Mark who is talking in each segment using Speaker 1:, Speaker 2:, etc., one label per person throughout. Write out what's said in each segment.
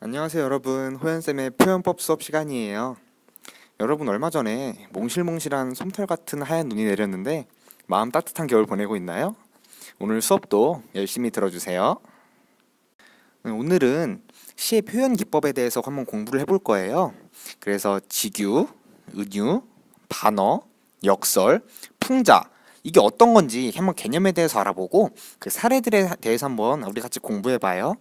Speaker 1: 안녕하세요 여러분, 호연쌤의 표현법 수업 시간이에요. 여러분, 얼마 전에 몽실몽실한 솜털 같은 하얀 눈이 내렸는데 마음 따뜻한 겨울 보내고 있나요? 오늘 수업도 열심히 들어주세요. 오늘은 시의 표현 기법에 대해서 한번 공부를 해볼 거예요. 그래서 직유, 은유, 반어, 역설, 풍자, 이게 어떤 건지 한번 개념에 대해서 알아보고 그 사례들에 대해서 한번 우리 같이 공부해봐요.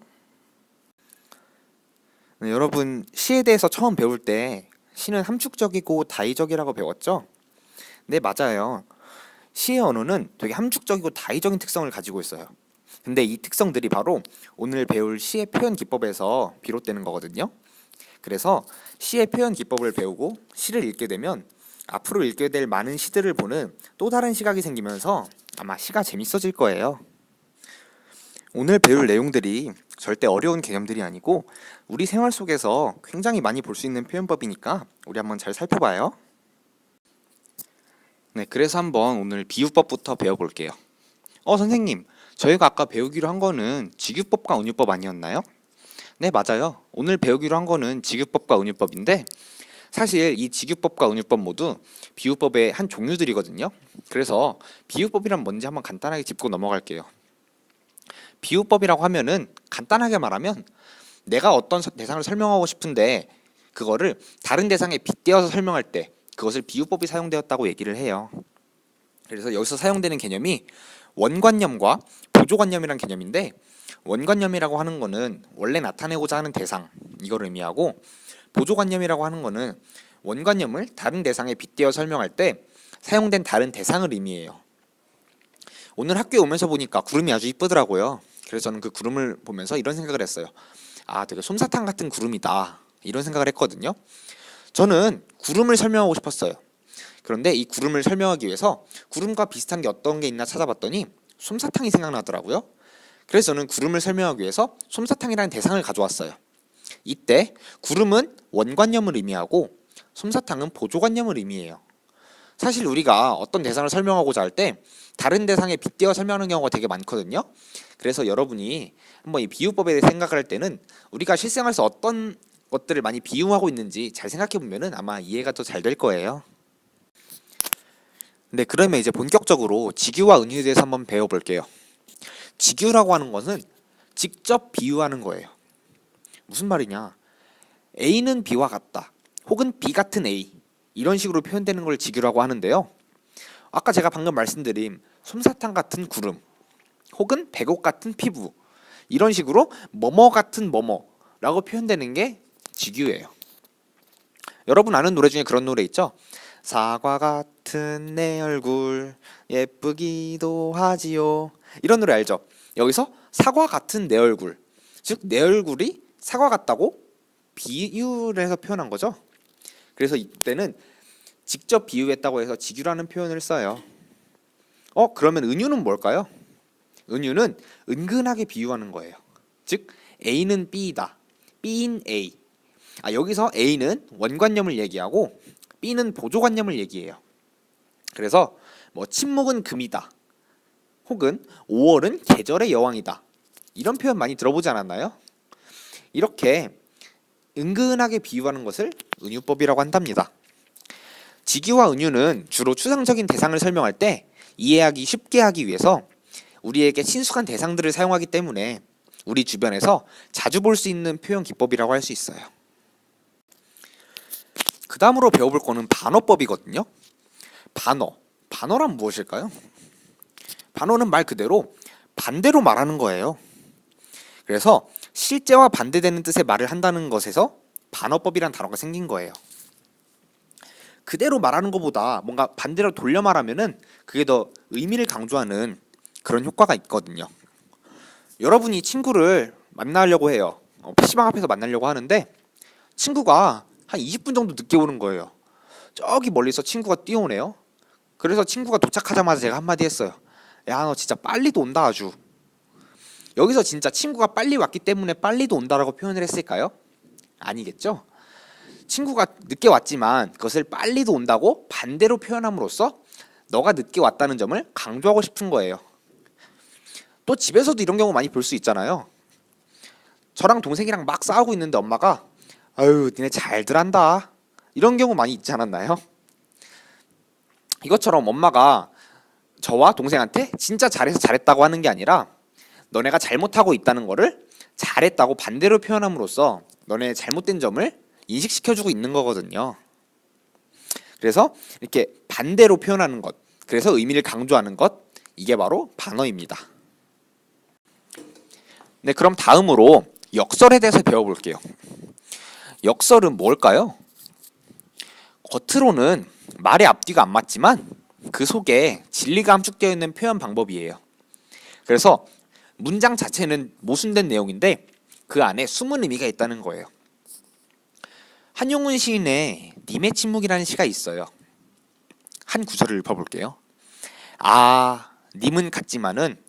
Speaker 1: 여러분, 시에 대해서 처음 배울 때 시는 함축적이고 다의적이라고 배웠죠? 네, 맞아요. 시의 언어는 되게 함축적이고 다의적인 특성을 가지고 있어요. 근데 이 특성들이 바로 오늘 배울 시의 표현 기법에서 비롯되는 거거든요. 그래서 시의 표현 기법을 배우고 시를 읽게 되면 앞으로 읽게 될 많은 시들을 보는 또 다른 시각이 생기면서 아마 시가 재밌어질 거예요. 오늘 배울 내용들이 절대 어려운 개념들이 아니고 우리 생활 속에서 굉장히 많이 볼 수 있는 표현법이니까 우리 한번 잘 살펴봐요. 네, 그래서 한번 오늘 비유법부터 배워볼게요. 선생님, 저희가 아까 배우기로 한 거는 직유법과 은유법 아니었나요? 네, 맞아요. 오늘 배우기로 한 거는 직유법과 은유법인데 사실 이 직유법과 은유법 모두 비유법의 한 종류들이거든요. 그래서 비유법이란 뭔지 한번 간단하게 짚고 넘어갈게요. 비유법이라고 하면은 간단하게 말하면 내가 어떤 대상을 설명하고 싶은데 그거를 다른 대상에 빗대어서 설명할 때 그것을 비유법이 사용되었다고 얘기를 해요. 그래서 여기서 사용되는 개념이 원관념과 보조관념이란 개념인데, 원관념이라고 하는 거는 원래 나타내고자 하는 대상, 이걸 의미하고, 보조관념이라고 하는 거는 원관념을 다른 대상에 빗대어 설명할 때 사용된 다른 대상을 의미해요. 오늘 학교에 오면서 보니까 구름이 아주 이쁘더라고요. 그래서 저는 그 구름을 보면서 이런 생각을 했어요. 아, 되게 솜사탕 같은 구름이다, 이런 생각을 했거든요. 저는 구름을 설명하고 싶었어요. 그런데 이 구름을 설명하기 위해서 구름과 비슷한 게 어떤 게 있나 찾아봤더니 솜사탕이 생각나더라고요. 그래서 저는 구름을 설명하기 위해서 솜사탕이라는 대상을 가져왔어요. 이때 구름은 원관념을 의미하고 솜사탕은 보조관념을 의미해요. 사실 우리가 어떤 대상을 설명하고자 할 때 다른 대상에 빗대어 설명하는 경우가 되게 많거든요. 그래서 여러분이 한번 이 비유법에 대해 생각을 할 때는 우리가 실생활에서 어떤 것들을 많이 비유하고 있는지 잘 생각해 보면은 아마 이해가 더 잘 될 거예요. 네, 그러면 이제 본격적으로 직유와 은유에 대해서 한번 배워볼게요. 직유라고 하는 것은 직접 비유하는 거예요. 무슨 말이냐? A는 B와 같다, 혹은 B 같은 A, 이런 식으로 표현되는 걸 직유라고 하는데요. 아까 제가 방금 말씀드린 솜사탕 같은 구름, 혹은 백옥 같은 피부, 이런 식으로 뭐뭐 같은 뭐뭐라고 표현되는 게 직유예요. 여러분 아는 노래 중에 그런 노래 있죠? 사과 같은 내 얼굴 예쁘기도 하지요, 이런 노래 알죠? 여기서 사과 같은 내 얼굴, 즉 내 얼굴이 사과 같다고 비유를 해서 표현한 거죠. 그래서 이때는 직접 비유했다고 해서 직유라는 표현을 써요. 그러면 은유는 뭘까요? 은유는 은근하게 비유하는 거예요. 즉 A는 B이다, B인 A. 여기서 A는 원관념을 얘기하고 B는 보조관념을 얘기해요. 그래서 뭐 침묵은 금이다, 혹은 5월은 계절의 여왕이다, 이런 표현 많이 들어보지 않았나요? 이렇게 은근하게 비유하는 것을 은유법이라고 한답니다. 직유와 은유는 주로 추상적인 대상을 설명할 때 이해하기 쉽게 하기 위해서 우리에게 친숙한 대상들을 사용하기 때문에 우리 주변에서 자주 볼 수 있는 표현 기법이라고 할 수 있어요. 그 다음으로 배워볼 거는 반어법이거든요. 반어란 무엇일까요? 반어는 말 그대로 반대로 말하는 거예요. 그래서 실제와 반대되는 뜻의 말을 한다는 것에서 반어법이란 단어가 생긴 거예요. 그대로 말하는 것보다 뭔가 반대로 돌려 말하면은 그게 더 의미를 강조하는 그런 효과가 있거든요. 여러분이 친구를 만나려고 해요. PC방 앞에서 만나려고 하는데 친구가 한 20분 정도 늦게 오는 거예요. 저기 멀리서 친구가 뛰어오네요. 그래서 친구가 도착하자마자 제가 한마디 했어요. 야, 너 진짜 빨리도 온다 아주. 여기서 진짜 친구가 빨리 왔기 때문에 빨리도 온다라고 표현을 했을까요? 아니겠죠? 친구가 늦게 왔지만 그것을 빨리도 온다고 반대로 표현함으로써 너가 늦게 왔다는 점을 강조하고 싶은 거예요. 또 집에서도 이런 경우 많이 볼 수 있잖아요. 저랑 동생이랑 막 싸우고 있는데 엄마가 아유 니네 잘들 한다 이런 경우 많이 있지 않았나요? 이것처럼 엄마가 저와 동생한테 진짜 잘해서 잘했다고 하는 게 아니라 너네가 잘못하고 있다는 거를 잘했다고 반대로 표현함으로써 너네의 잘못된 점을 인식시켜주고 있는 거거든요. 그래서 이렇게 반대로 표현하는 것, 그래서 의미를 강조하는 것, 이게 바로 반어입니다. 네, 그럼 다음으로 역설에 대해서 배워볼게요. 역설은 뭘까요? 겉으로는 말의 앞뒤가 안 맞지만 그 속에 진리가 함축되어 있는 표현 방법이에요. 그래서 문장 자체는 모순된 내용인데 그 안에 숨은 의미가 있다는 거예요. 한용운 시인의 님의 침묵이라는 시가 있어요. 한 구절을 읽어볼게요. 아, 님은 갔지만은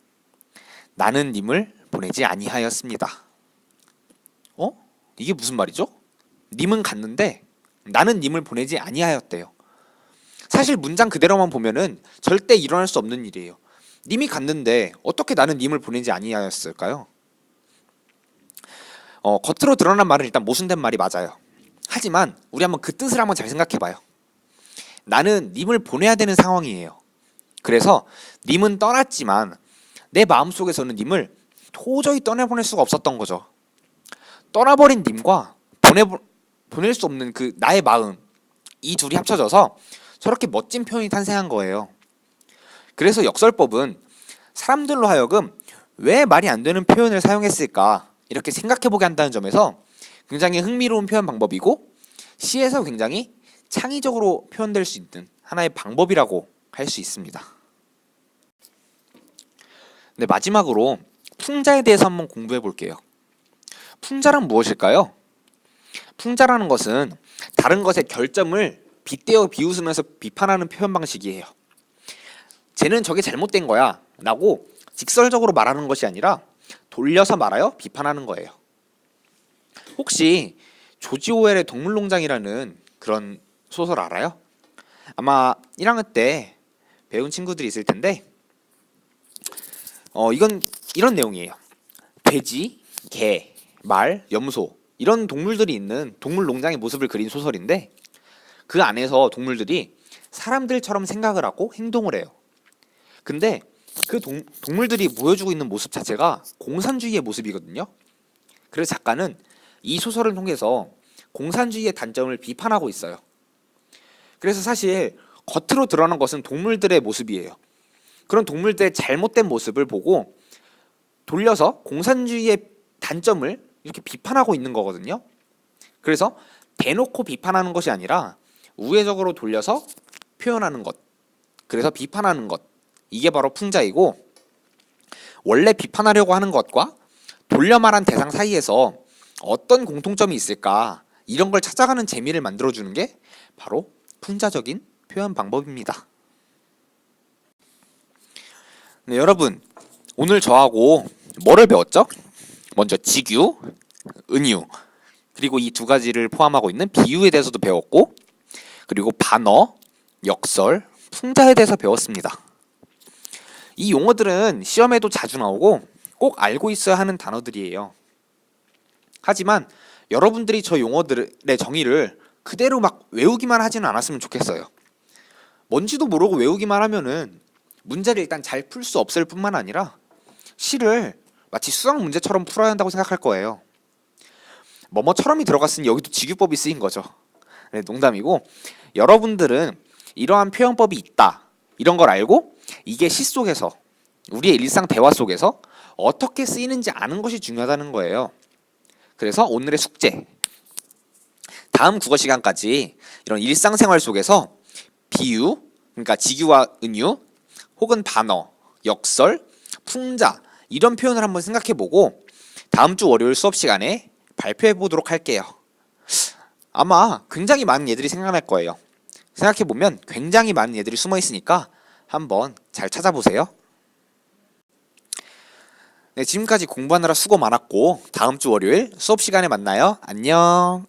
Speaker 1: 나는 님을 보내지 아니하였습니다. 이게 무슨 말이죠? 님은 갔는데 나는 님을 보내지 아니하였대요. 사실 문장 그대로만 보면은 절대 일어날 수 없는 일이에요. 님이 갔는데 어떻게 나는 님을 보내지 아니하였을까요? 겉으로 드러난 말은 일단 모순된 말이 맞아요. 하지만 우리 한번 그 뜻을 한번 잘 생각해봐요. 나는 님을 보내야 되는 상황이에요. 그래서 님은 떠났지만 내 마음속에서는 님을 도저히 떠내보낼 수가 없었던 거죠. 떠나버린 님과 보낼 수 없는 그 나의 마음, 이 둘이 합쳐져서 저렇게 멋진 표현이 탄생한 거예요. 그래서 역설법은 사람들로 하여금 왜 말이 안 되는 표현을 사용했을까 이렇게 생각해보게 한다는 점에서 굉장히 흥미로운 표현 방법이고 시에서 굉장히 창의적으로 표현될 수 있는 하나의 방법이라고 할 수 있습니다. 네, 마지막으로 풍자에 대해서 한번 공부해 볼게요. 풍자란 무엇일까요? 풍자라는 것은 다른 것의 결점을 빗대어 비웃으면서 비판하는 표현 방식이에요. 쟤는 저게 잘못된 거야 라고 직설적으로 말하는 것이 아니라 돌려서 말하여 비판하는 거예요. 혹시 조지 오웰의 동물농장이라는 그런 소설 알아요? 아마 1학년 때 배운 친구들이 있을 텐데 이건 이런 내용이에요. 돼지, 개, 말, 염소 이런 동물들이 있는 동물농장의 모습을 그린 소설인데 그 안에서 동물들이 사람들처럼 생각을 하고 행동을 해요. 근데 그 동물들이 보여주고 있는 모습 자체가 공산주의의 모습이거든요. 그래서 작가는 이 소설을 통해서 공산주의의 단점을 비판하고 있어요. 그래서 사실 겉으로 드러난 것은 동물들의 모습이에요. 그런 동물들의 잘못된 모습을 보고 돌려서 공산주의의 단점을 이렇게 비판하고 있는 거거든요. 그래서 대놓고 비판하는 것이 아니라 우회적으로 돌려서 표현하는 것, 그래서 비판하는 것, 이게 바로 풍자이고 원래 비판하려고 하는 것과 돌려 말한 대상 사이에서 어떤 공통점이 있을까 이런 걸 찾아가는 재미를 만들어주는 게 바로 풍자적인 표현 방법입니다. 네, 여러분 오늘 저하고 뭐를 배웠죠? 먼저 직유, 은유, 그리고 이 두 가지를 포함하고 있는 비유에 대해서도 배웠고 그리고 반어, 역설, 풍자에 대해서 배웠습니다. 이 용어들은 시험에도 자주 나오고 꼭 알고 있어야 하는 단어들이에요. 하지만 여러분들이 저 용어들의 정의를 그대로 막 외우기만 하지는 않았으면 좋겠어요. 뭔지도 모르고 외우기만 하면은 문제를 일단 잘 풀 수 없을 뿐만 아니라 시를 마치 수학 문제처럼 풀어야 한다고 생각할 거예요. 뭐뭐처럼이 들어갔으니 여기도 직유법이 쓰인 거죠. 네, 농담이고 여러분들은 이러한 표현법이 있다 이런 걸 알고 이게 시 속에서 우리의 일상 대화 속에서 어떻게 쓰이는지 아는 것이 중요하다는 거예요. 그래서 오늘의 숙제, 다음 국어 시간까지 이런 일상생활 속에서 비유, 그러니까 직유와 은유, 혹은 반어, 역설, 풍자 이런 표현을 한번 생각해보고 다음 주 월요일 수업 시간에 발표해보도록 할게요. 아마 굉장히 많은 예들이 생각날 거예요. 생각해보면 굉장히 많은 예들이 숨어있으니까 한번 잘 찾아보세요. 네, 지금까지 공부하느라 수고 많았고 다음 주 월요일 수업 시간에 만나요. 안녕.